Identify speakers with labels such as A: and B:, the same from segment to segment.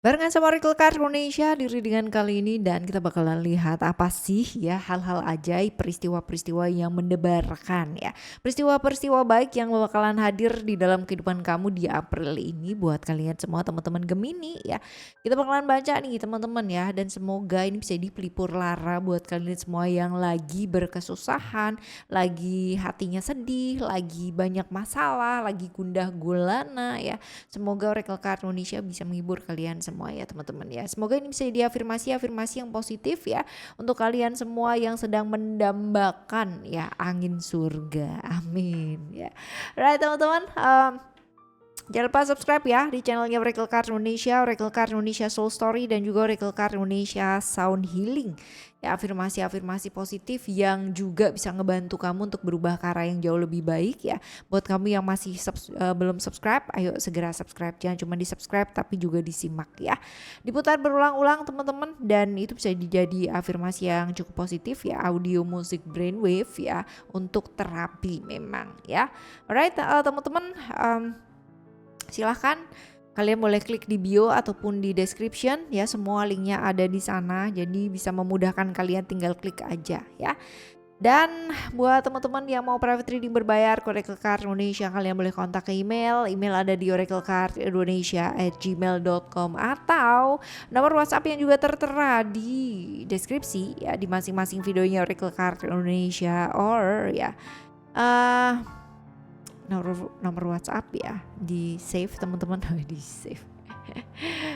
A: Barengan sama Oracle Card Indonesia di readingan kali ini, dan kita bakalan lihat apa sih ya hal-hal ajaib, peristiwa-peristiwa yang mendebarkan ya. Peristiwa-peristiwa baik yang bakalan hadir di dalam kehidupan kamu di April ini buat kalian semua teman-teman Gemini ya. Kita bakalan baca nih teman-teman ya, dan semoga ini bisa dipelipur lara buat kalian semua yang lagi berkesusahan, lagi hatinya sedih, lagi banyak masalah, lagi gundah gulana ya. Semoga Oracle Card Indonesia bisa menghibur kalian semua ya teman-teman ya. Semoga ini bisa jadi afirmasi yang positif ya untuk kalian semua yang sedang mendambakan ya angin surga. Amin ya. Right teman-teman, jangan lupa subscribe ya di channelnya Oracle Card Indonesia Soul Story, dan juga Oracle Card Indonesia Sound Healing. Ya, afirmasi positif yang juga bisa ngebantu kamu untuk berubah ke arah yang jauh lebih baik ya. Buat kamu yang masih belum subscribe, ayo segera subscribe. Jangan cuma di subscribe tapi juga disimak ya. Diputar berulang-ulang teman-teman, dan itu bisa jadi afirmasi yang cukup positif ya, audio musik brainwave ya, untuk terapi memang ya. Alright teman-teman, silahkan kalian boleh klik di bio ataupun di description ya, semua linknya ada di sana, jadi bisa memudahkan kalian, tinggal klik aja ya. Dan buat teman-teman yang mau private reading berbayar ke Oracle Card Indonesia, kalian boleh kontak ke email ada di oraclecardindonesia@gmail.com, atau nomor WhatsApp yang juga tertera di deskripsi ya, di masing-masing videonya Oracle Card Indonesia, or ya nomor WhatsApp ya, di save teman-teman. Di save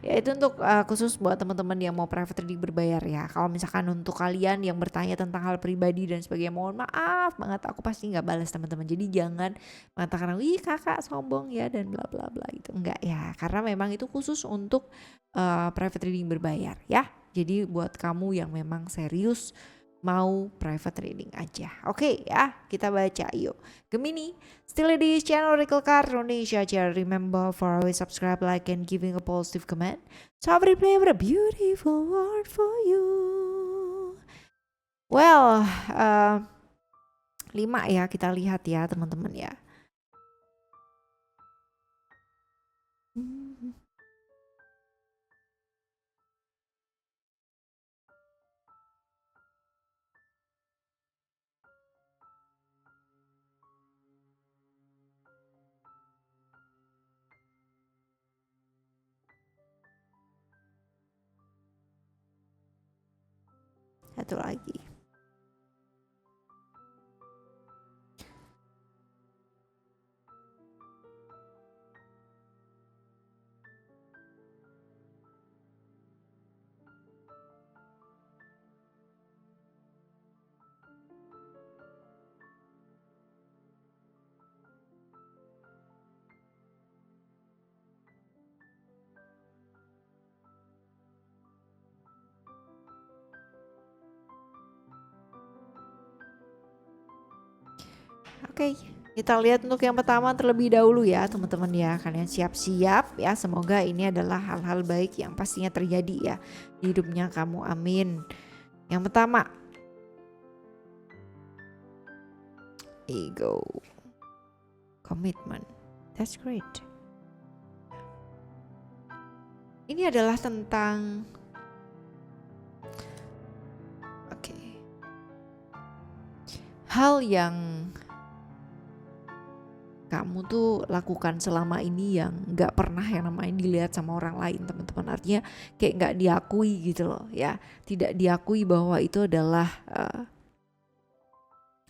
A: ya, itu untuk khusus buat teman-teman yang mau private reading berbayar ya. Kalau misalkan untuk kalian yang bertanya tentang hal pribadi dan sebagainya, mohon maaf banget, aku pasti nggak balas teman-teman. Jadi jangan mengatakan wih kakak sombong ya dan bla bla bla, itu enggak ya, karena memang itu khusus untuk private reading berbayar ya. Jadi buat kamu yang memang serius mau private reading aja. Oke ya, kita baca yuk. Gemini, still di channel Oracle Card Indonesia. Remember for always subscribe, like, and giving a positive comment. So I will play with a beautiful word for you. Well, 5 ya, kita lihat ya teman-teman ya. Satu lagi. Oke, kita lihat untuk yang pertama terlebih dahulu ya teman-teman ya. Kalian siap-siap ya, semoga ini adalah hal-hal baik yang pastinya terjadi ya di hidupnya kamu, amin. Yang pertama, ego, commitment, that's great. Ini adalah tentang hal yang kamu tuh lakukan selama ini yang gak pernah yang namanya dilihat sama orang lain teman-teman. Artinya kayak gak diakui gitu loh ya, tidak diakui bahwa itu adalah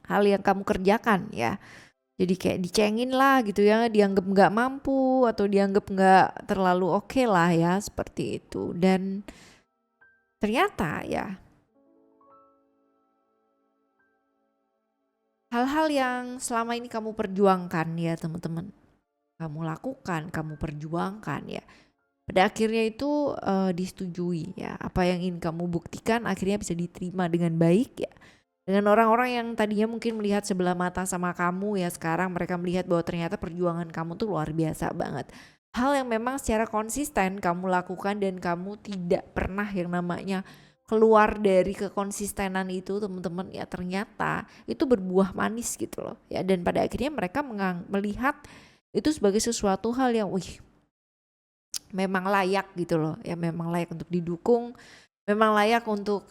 A: hal yang kamu kerjakan ya. Jadi kayak dicengin lah gitu ya, dianggap gak mampu atau dianggap gak terlalu oke lah ya, seperti itu. Dan ternyata ya, hal-hal yang selama ini kamu perjuangkan ya teman-teman, kamu lakukan, kamu perjuangkan ya, pada akhirnya itu disetujui ya. Apa yang ingin kamu buktikan akhirnya bisa diterima dengan baik ya. Dengan orang-orang yang tadinya mungkin melihat sebelah mata sama kamu ya, sekarang mereka melihat bahwa ternyata perjuangan kamu tuh luar biasa banget. Hal yang memang secara konsisten kamu lakukan dan kamu tidak pernah yang namanya keluar dari kekonsistenan itu teman-teman ya, ternyata itu berbuah manis gitu loh ya. Dan pada akhirnya mereka melihat itu sebagai sesuatu hal yang memang layak gitu loh ya, memang layak untuk didukung, memang layak untuk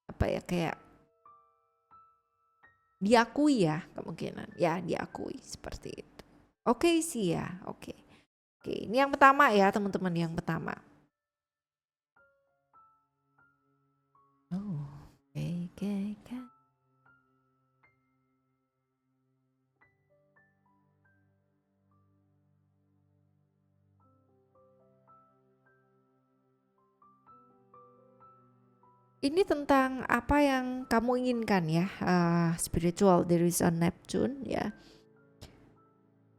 A: apa ya, kayak diakui ya, kemungkinan ya diakui seperti itu. Oke sih ya, oke. Oke, ini yang pertama ya teman-teman, yang pertama. Oh, oke, oke, oke. Ini tentang apa yang kamu inginkan ya, spiritual, there is a Neptune ya.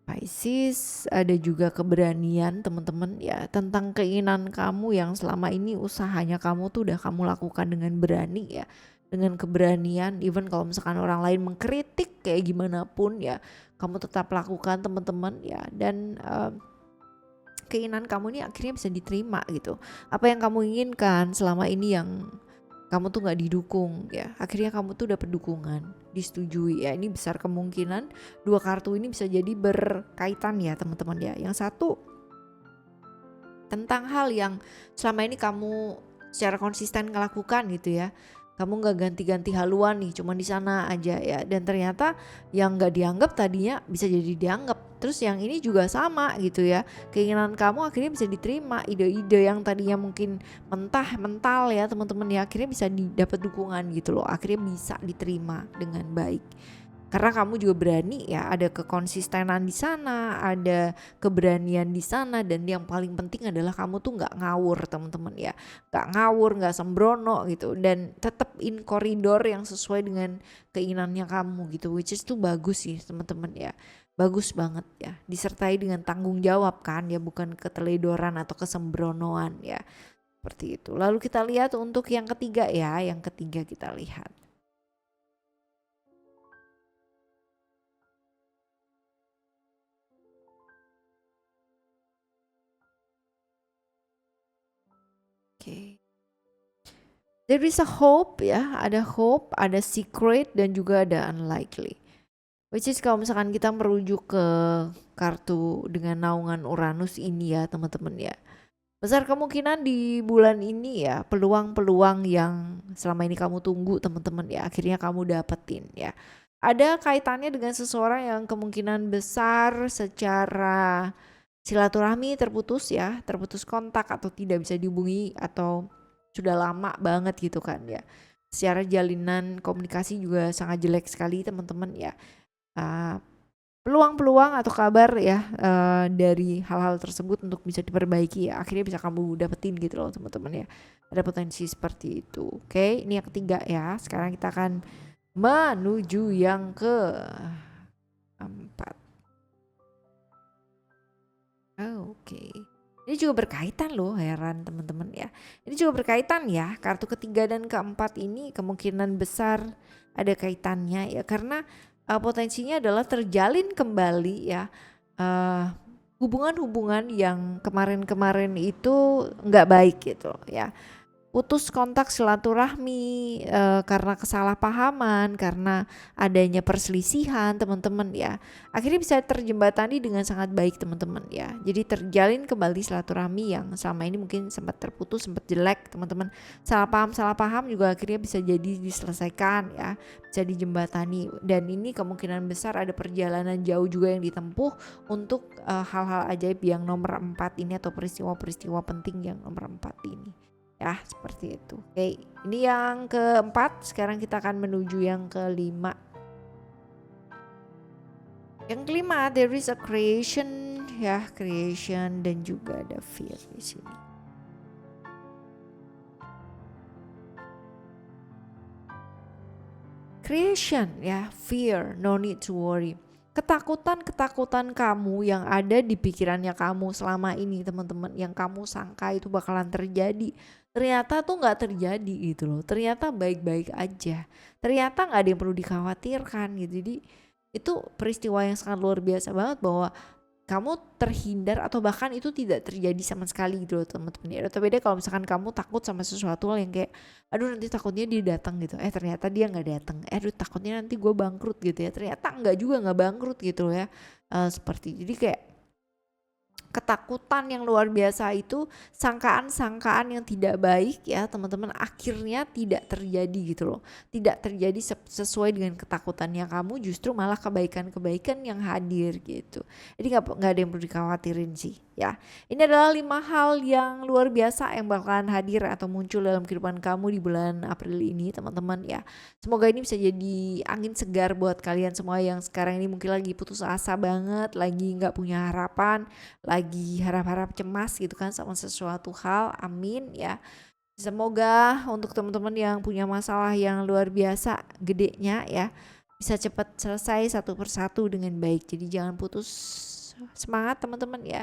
A: Pisces, ada juga keberanian teman-teman ya, tentang keinginan kamu yang selama ini usahanya kamu tuh udah kamu lakukan dengan berani ya, dengan keberanian, even kalau misalkan orang lain mengkritik kayak gimana pun ya, kamu tetap lakukan teman-teman ya, dan keinginan kamu ini akhirnya bisa diterima gitu. Apa yang kamu inginkan selama ini yang kamu tuh nggak didukung ya, akhirnya kamu tuh dapet dukungan, disetujui ya. Ini besar kemungkinan dua kartu ini bisa jadi berkaitan ya teman-teman ya. Yang satu tentang hal yang selama ini kamu secara konsisten ngelakukan gitu ya, kamu nggak ganti-ganti haluan nih, cuma di sana aja ya, dan ternyata yang nggak dianggap tadinya bisa jadi dianggap. Terus yang ini juga sama gitu ya, keinginan kamu akhirnya bisa diterima, ide-ide yang tadinya mungkin mental ya teman-teman ya, akhirnya bisa didapat dukungan gitu loh, akhirnya bisa diterima dengan baik. Karena kamu juga berani ya, ada kekonsistenan di sana, ada keberanian di sana, dan yang paling penting adalah kamu tuh nggak ngawur teman-teman ya, nggak ngawur, nggak sembrono gitu, dan tetap in koridor yang sesuai dengan keinginannya kamu gitu, which is tuh bagus sih teman-teman ya, bagus banget ya, disertai dengan tanggung jawab kan ya, bukan keteledoran atau kesembronoan ya, seperti itu. Lalu kita lihat untuk yang ketiga ya, yang ketiga kita lihat. Oke. There is a hope ya, ada hope, ada secret, dan juga ada unlikely. Which is kalau misalkan kita merujuk ke kartu dengan naungan Uranus ini ya teman-teman ya, besar kemungkinan di bulan ini ya, peluang-peluang yang selama ini kamu tunggu teman-teman ya, akhirnya kamu dapetin ya. Ada kaitannya dengan seseorang yang kemungkinan besar secara silaturahmi terputus ya, terputus kontak atau tidak bisa dihubungi atau sudah lama banget gitu kan ya. Secara jalinan komunikasi juga sangat jelek sekali teman-teman ya. Peluang-peluang atau kabar ya dari hal-hal tersebut untuk bisa diperbaiki ya, akhirnya bisa kamu dapetin gitu loh teman-teman ya. Ada potensi seperti itu. Oke, ini yang ketiga ya. Sekarang kita akan menuju yang keempat. Oke. Ini juga berkaitan loh, heran teman-teman ya. Ini juga berkaitan ya, kartu ketiga dan keempat ini kemungkinan besar ada kaitannya ya, karena potensinya adalah terjalin kembali ya hubungan-hubungan yang kemarin-kemarin itu nggak baik gitu ya. Putus kontak silaturahmi karena kesalahpahaman, karena adanya perselisihan teman-teman ya, akhirnya bisa terjembatani dengan sangat baik teman-teman ya. Jadi terjalin kembali silaturahmi yang selama ini mungkin sempat terputus, sempat jelek teman-teman. Salah paham juga akhirnya bisa jadi diselesaikan ya, bisa dijembatani, dan ini kemungkinan besar ada perjalanan jauh juga yang ditempuh untuk hal-hal ajaib yang nomor 4 ini, atau peristiwa-peristiwa penting yang nomor 4 ini. Ya, seperti itu. Oke, ini yang keempat. Sekarang kita akan menuju yang kelima. Yang kelima, there is a creation ya, creation, dan juga ada fear di sini. Creation ya, fear, no need to worry. Ketakutan kamu yang ada di pikirannya kamu selama ini teman-teman, yang kamu sangka itu bakalan terjadi, ternyata tuh nggak terjadi gitu loh. Ternyata baik-baik aja, ternyata nggak ada yang perlu dikhawatirkan gitu. Jadi itu peristiwa yang sangat luar biasa banget, bahwa kamu terhindar atau bahkan itu tidak terjadi sama sekali gitu loh teman-teman ya. Atau beda kalau misalkan kamu takut sama sesuatu yang kayak, aduh nanti takutnya dia datang gitu, ternyata dia nggak datang, aduh takutnya nanti gue bangkrut gitu ya, ternyata nggak juga, nggak bangkrut gitu loh ya. Seperti jadi kayak ketakutan yang luar biasa itu, sangkaan-sangkaan yang tidak baik ya teman-teman, akhirnya tidak terjadi gitu loh. Tidak terjadi sesuai dengan ketakutannya kamu, justru malah kebaikan-kebaikan yang hadir gitu. Jadi nggak ada yang perlu dikhawatirin sih ya. Ini adalah 5 hal yang luar biasa yang bakalan hadir atau muncul dalam kehidupan kamu di bulan April ini teman-teman ya. Semoga ini bisa jadi angin segar buat kalian semua yang sekarang ini mungkin lagi putus asa banget, lagi nggak punya harapan, lagi harap-harap cemas gitu kan sama sesuatu hal. Amin ya. Semoga untuk teman-teman yang punya masalah yang luar biasa gedenya ya, bisa cepat selesai satu persatu dengan baik. Jadi jangan putus semangat teman-teman ya,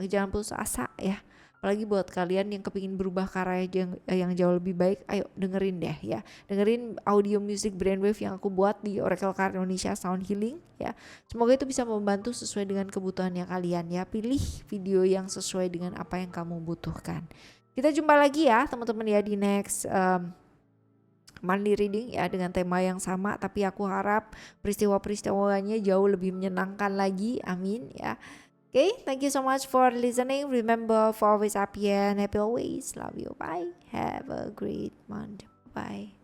A: jangan putus asa ya. Apalagi buat kalian yang kepingin berubah ke arah yang jauh lebih baik, ayo dengerin deh ya. Dengerin audio music brainwave yang aku buat di Oracle Card Indonesia Sound Healing ya. Semoga itu bisa membantu sesuai dengan kebutuhannya kalian ya. Pilih video yang sesuai dengan apa yang kamu butuhkan. Kita jumpa lagi ya teman-teman ya di next monthly reading ya dengan tema yang sama, tapi aku harap peristiwa-peristiwanya jauh lebih menyenangkan lagi. Amin ya. Okay, thank you so much for listening. Remember for always happy and happy always. Love you. Bye. Have a great month. Bye.